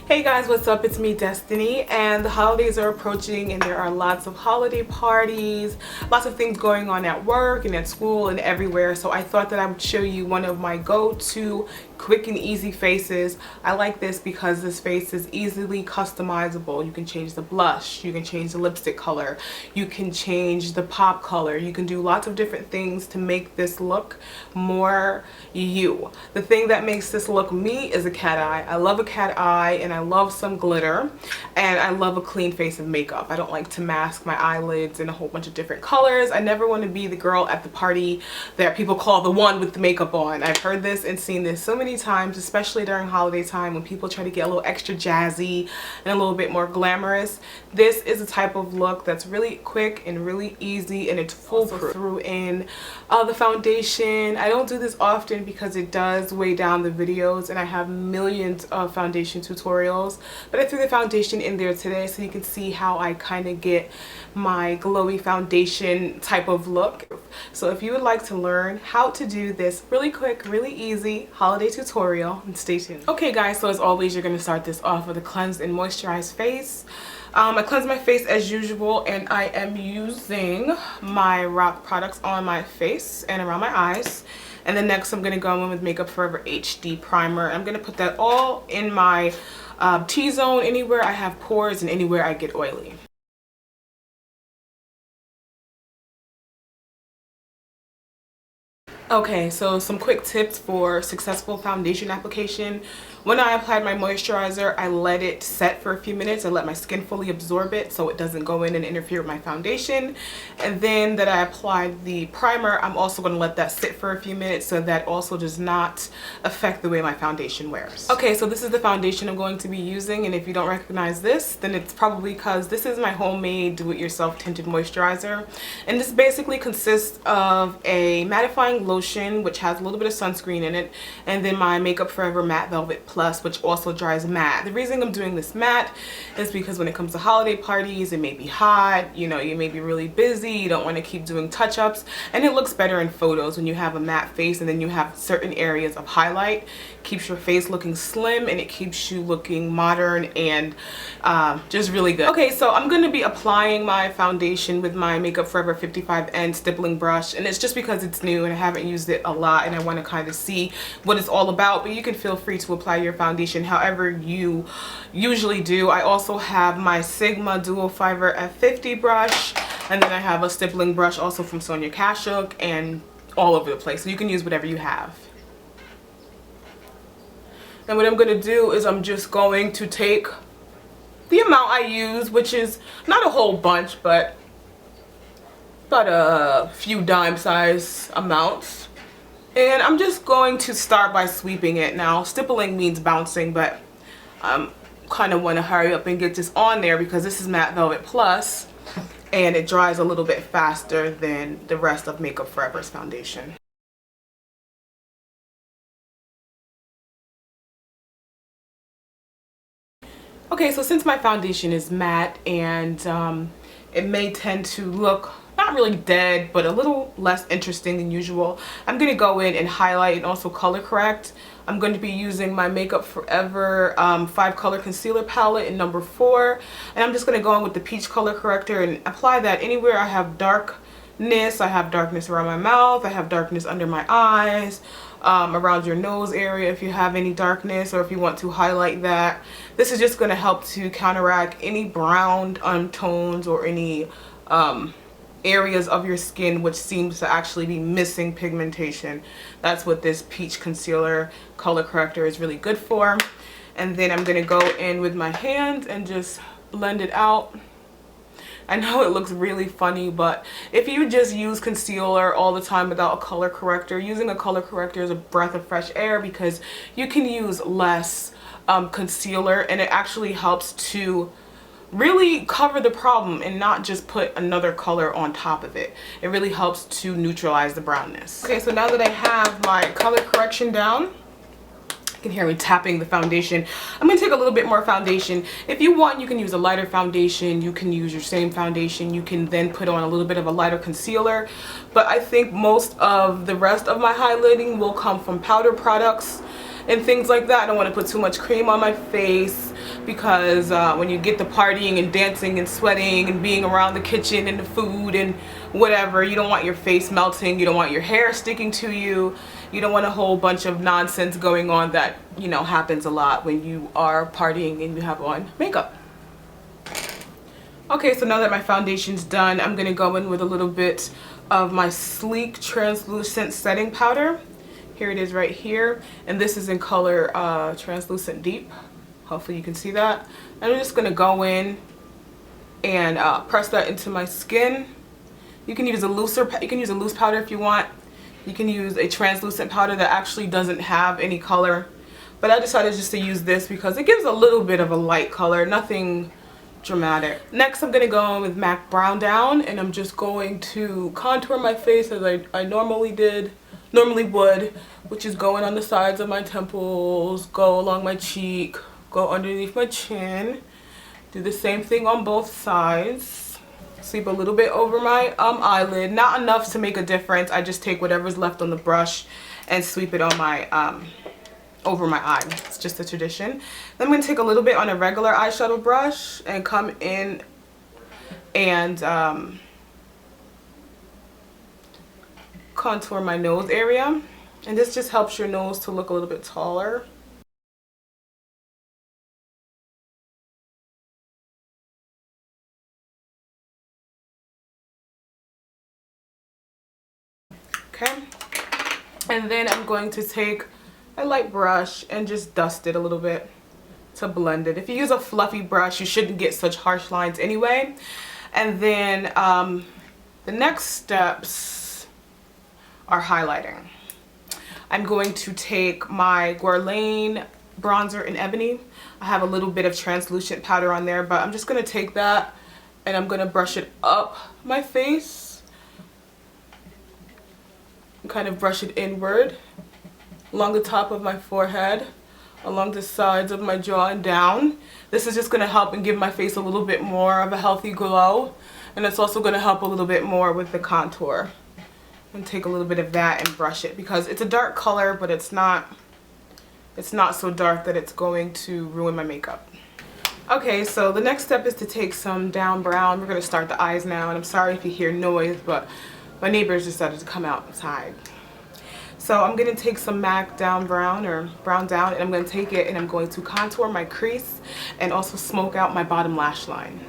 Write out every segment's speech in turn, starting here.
Hey guys, what's up? It's me, Destiny, and the holidays are approaching and there are lots of holiday parties, lots of things going on at work and at school and everywhere. So I thought that I would show you one of my go-to quick and easy faces. I like this because this face is easily customizable. You can change the blush, you can change the lipstick color, you can change the pop color, you can do lots of different things to make this look more you. The thing that makes this look me is a cat eye. I love a cat eye and I love some glitter, and I love a clean face of makeup. I don't like to mask my eyelids in a whole bunch of different colors. I never want to be the girl at the party that people call the one with the makeup on. I've heard this and seen this so many times, especially during holiday time when people try to get a little extra jazzy and a little bit more glamorous. This is a type of look that's really quick and really easy, and it's foolproof. Threw in the foundation. I don't do this often because it does weigh down the videos and I have millions of foundation tutorials, but I threw the foundation in there today so you can see how I kind of get my glowy foundation type of look. So if you would like to learn how to do this really quick, really easy holiday tutorial, stay tuned. Okay guys, so as always, you're going to start this off with a cleansed and moisturized face. I cleanse my face as usual, and I am using my Rock products on my face and around my eyes. And then next I'm going to go in with Makeup Forever HD primer. I'm going to put that all in my T-zone, anywhere I have pores and anywhere I get oily. Okay, so some quick tips for successful foundation application. When I applied my moisturizer, I let it set for a few minutes. I let my skin fully absorb it so it doesn't go in and interfere with my foundation. And then that I applied the primer, I'm also going to let that sit for a few minutes so that also does not affect the way my foundation wears. Okay, so this is the foundation I'm going to be using, and if you don't recognize this, then it's probably because this is my homemade do-it-yourself tinted moisturizer. And this basically consists of a mattifying lotion, which has a little bit of sunscreen in it, and then my Makeup Forever Matte Velvet Plus, which also dries matte. The reason I'm doing this matte is because when it comes to holiday parties, it may be hot, you know, you may be really busy, you don't want to keep doing touch-ups, and it looks better in photos when you have a matte face and then you have certain areas of highlight. Keeps your face looking slim and it keeps you looking modern and just really good. Okay, so I'm going to be applying my foundation with my Makeup Forever 55N stippling brush, and it's just because it's new and I haven't used it a lot and I want to kind of see what it's all about, but you can feel free to apply your foundation however you usually do. I also have my Sigma Dual Fiber F50 brush, and then I have a stippling brush also from Sonia Kashuk, and all over the place, so you can use whatever you have. And what I'm going to do is I'm just going to take the amount I use, which is not a whole bunch, but about a few dime size amounts. And I'm just going to start by sweeping it. Now, stippling means bouncing, but I kind of want to hurry up and get this on there because this is Matte Velvet Plus, and it dries a little bit faster than the rest of Makeup Forever's foundation. Okay, so since my foundation is matte and it may tend to look not really dead, but a little less interesting than usual, I'm going to go in and highlight and also color correct. I'm going to be using my Makeup Forever 5-color concealer palette in number 4, and I'm just going to go in with the peach color corrector and apply that anywhere I have darkness. I have darkness around my mouth, I have darkness under my eyes, around your nose area if you have any darkness, or if you want to highlight that. This is just going to help to counteract any brown tones or any areas of your skin which seems to actually be missing pigmentation. That's what this peach concealer color corrector is really good for. And then I'm going to go in with my hand and just blend it out. I know it looks really funny, but if you just use concealer all the time without a color corrector, using a color corrector is a breath of fresh air because you can use less concealer, and it actually helps to really cover the problem and not just put another color on top of it. It really helps to neutralize the brownness. Okay, so now that I have my color correction down, you can hear me tapping the foundation. I'm going to take a little bit more foundation. If you want, you can use a lighter foundation. You can use your same foundation. You can then put on a little bit of a lighter concealer. But I think most of the rest of my highlighting will come from powder products and things like that. I don't want to put too much cream on my face. because when you get to partying and dancing and sweating and being around the kitchen and the food and whatever, you don't want your face melting, you don't want your hair sticking to you, you don't want a whole bunch of nonsense going on that, you know, happens a lot when you are partying and you have on makeup. Okay, so now that my foundation's done, I'm gonna go in with a little bit of my Sleek Translucent Setting Powder. Here it is right here, and this is in color Translucent Deep. Hopefully you can see that. I'm just gonna go in and press that into my skin. You can use a loose powder if you want. You can use a translucent powder that actually doesn't have any color, but I decided just to use this because it gives a little bit of a light color, nothing dramatic. Next, I'm gonna go in with MAC Brown Down, and I'm just going to contour my face as I normally would, which is going on the sides of my temples, go along my cheek, go underneath my chin. Do the same thing on both sides. Sweep a little bit over my eyelid, not enough to make a difference. I just take whatever's left on the brush and sweep it on my over my eye. It's just a tradition. Then I'm going to take a little bit on a regular eyeshadow brush and come in and contour my nose area. And this just helps your nose to look a little bit taller. Okay. And then I'm going to take a light brush and just dust it a little bit to blend it. If you use a fluffy brush, you shouldn't get such harsh lines anyway. And then the next steps are highlighting. I'm going to take my Guerlain bronzer in Ebony. I have a little bit of translucent powder on there, but I'm just going to take that and I'm going to brush it up my face. Kind of brush it inward along the top of my forehead, along the sides of my jaw and down. This is just going to help and give my face a little bit more of a healthy glow, and it's also going to help a little bit more with the contour. And take a little bit of that and brush it because it's a dark color, but it's not so dark that it's going to ruin my makeup. Okay, so the next step is to take some down brown. We're going to start the eyes now, and I'm sorry if you hear noise, but my neighbors decided to come outside. So I'm going to take some MAC Down Brown or Brown Down, and I'm going to take it and I'm going to contour my crease and also smoke out my bottom lash line.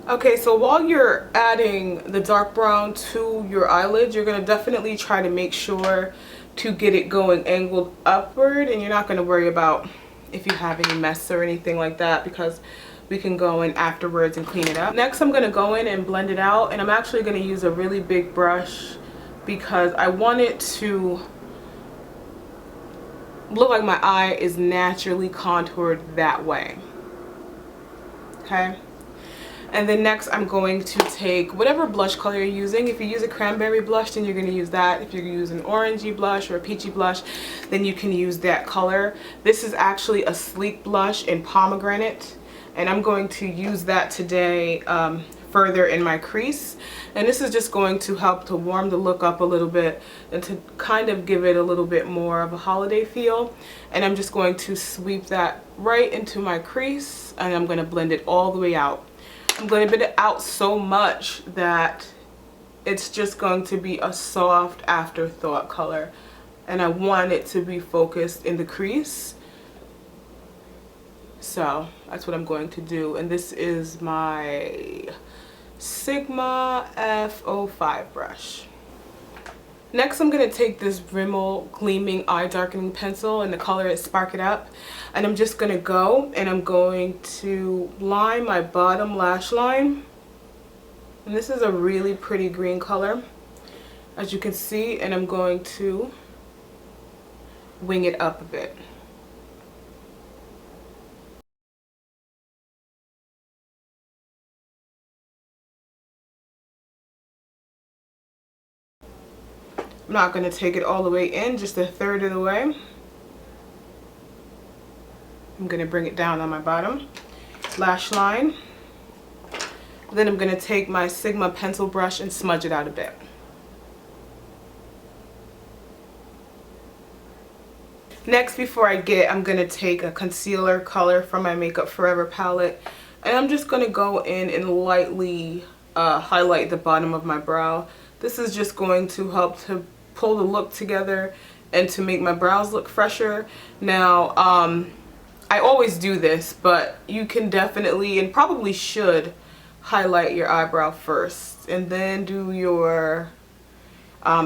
Okay, so while you're adding the dark brown to your eyelids, you're going to definitely try to make sure to get it going angled upward, and you're not going to worry about if you have any mess or anything like that because we can go in afterwards and clean it up. Next, I'm going to go in and blend it out, and I'm actually going to use a really big brush because I want it to look like my eye is naturally contoured that way. Okay. And then next I'm going to take whatever blush color you're using. If you use a cranberry blush, then you're going to use that. If you use an orangey blush or a peachy blush, then you can use that color. This is actually a sleek blush in pomegranate, and I'm going to use that today further in my crease. And this is just going to help to warm the look up a little bit and to kind of give it a little bit more of a holiday feel. And I'm just going to sweep that right into my crease, and I'm going to blend it all the way out. I'm going to blend it out so much that it's just going to be a soft afterthought color, and I want it to be focused in the crease. So that's what I'm going to do, and this is my Sigma F05 brush. Next, I'm going to take this Rimmel Gleaming Eye Darkening Pencil, and the color is Spark It Up. And I'm just going to go and I'm going to line my bottom lash line. And this is a really pretty green color, as you can see. And I'm going to wing it up a bit. I'm not going to take it all the way in, just a third of the way. I'm going to bring it down on my bottom lash line. Then I'm going to take my Sigma pencil brush and smudge it out a bit. Next, before I'm going to take a concealer color from my Makeup Forever palette, and I'm just going to go in and lightly highlight the bottom of my brow. This is just going to help to pull the look together and to make my brows look fresher. Now, I always do this, but you can definitely and probably should highlight your eyebrow first and then do your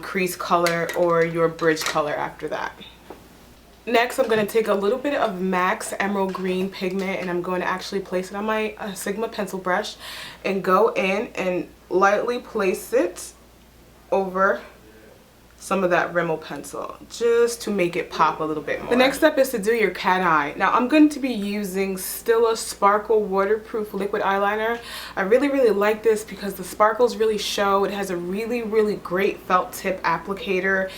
crease color or your bridge color after that. Next, I'm going to take a little bit of MAC's Emerald Green pigment and I'm going to actually place it on my Sigma pencil brush and go in and lightly place it over some of that Rimmel pencil just to make it pop a little bit more. The next step is to do your cat eye. Now I'm going to be using Stila Sparkle Waterproof Liquid Eyeliner. I really like this because the sparkles really show. It has a really great felt tip applicator,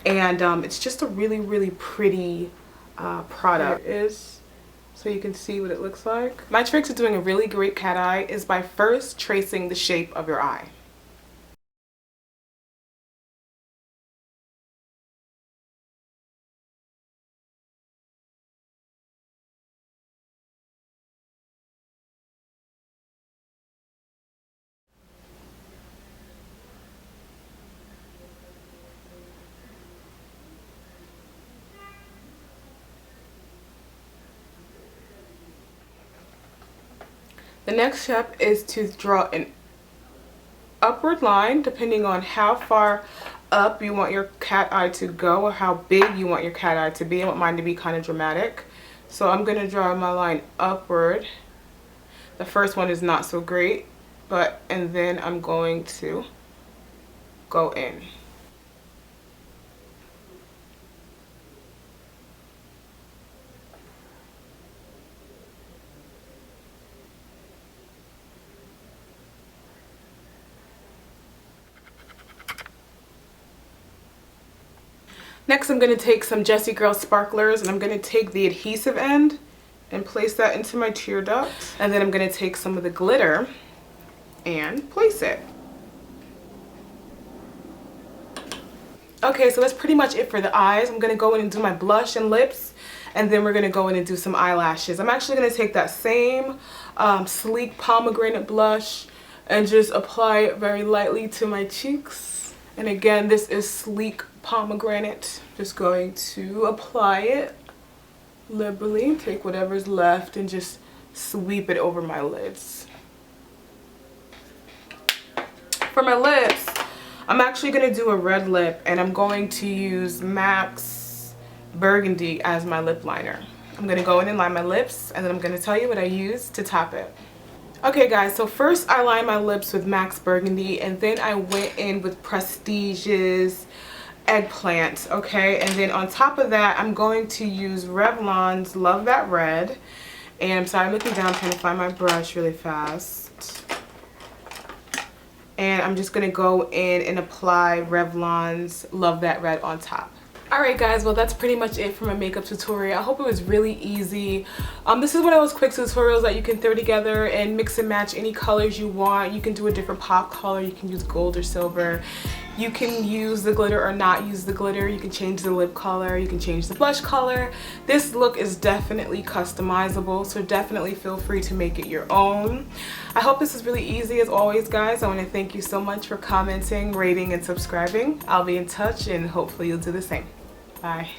and it's just a really pretty product. There it is, so you can see what it looks like. My trick to doing a really great cat eye is by first tracing the shape of your eye. The next step is to draw an upward line depending on how far up you want your cat eye to go or how big you want your cat eye to be. I want mine to be kind of dramatic. So I'm going to draw my line upward. The first one is not so great, and then I'm going to go in. Next, I'm going to take some Jessie Girl sparklers and I'm going to take the adhesive end and place that into my tear duct. And then I'm going to take some of the glitter and place it. Okay, so that's pretty much it for the eyes. I'm going to go in and do my blush and lips, and then we're going to go in and do some eyelashes. I'm actually going to take that same sleek pomegranate blush and just apply it very lightly to my cheeks. And again, this is sleek pomegranate. Just going to apply it liberally. Take whatever's left and just sweep it over my lids. For my lips, I'm actually going to do a red lip, and I'm going to use MAC's Burgundy as my lip liner. I'm going to go in and line my lips, and then I'm going to tell you what I use to top it. Okay guys, so first I lined my lips with MAC's Burgundy, and then I went in with Prestige's Eggplant, okay? And then on top of that, I'm going to use Revlon's Love That Red. And I'm sorry, I'm looking down trying to find my brush really fast. And I'm just going to go in and apply Revlon's Love That Red on top. Alright guys, well that's pretty much it for my makeup tutorial. I hope it was really easy. This is one of those quick tutorials that you can throw together and mix and match any colors you want. You can do a different pop color, you can use gold or silver. You can use the glitter or not use the glitter. You can change the lip color, you can change the blush color. This look is definitely customizable, so definitely feel free to make it your own. I hope this is really easy as always guys. I want to thank you so much for commenting, rating, and subscribing. I'll be in touch and hopefully you'll do the same. Bye.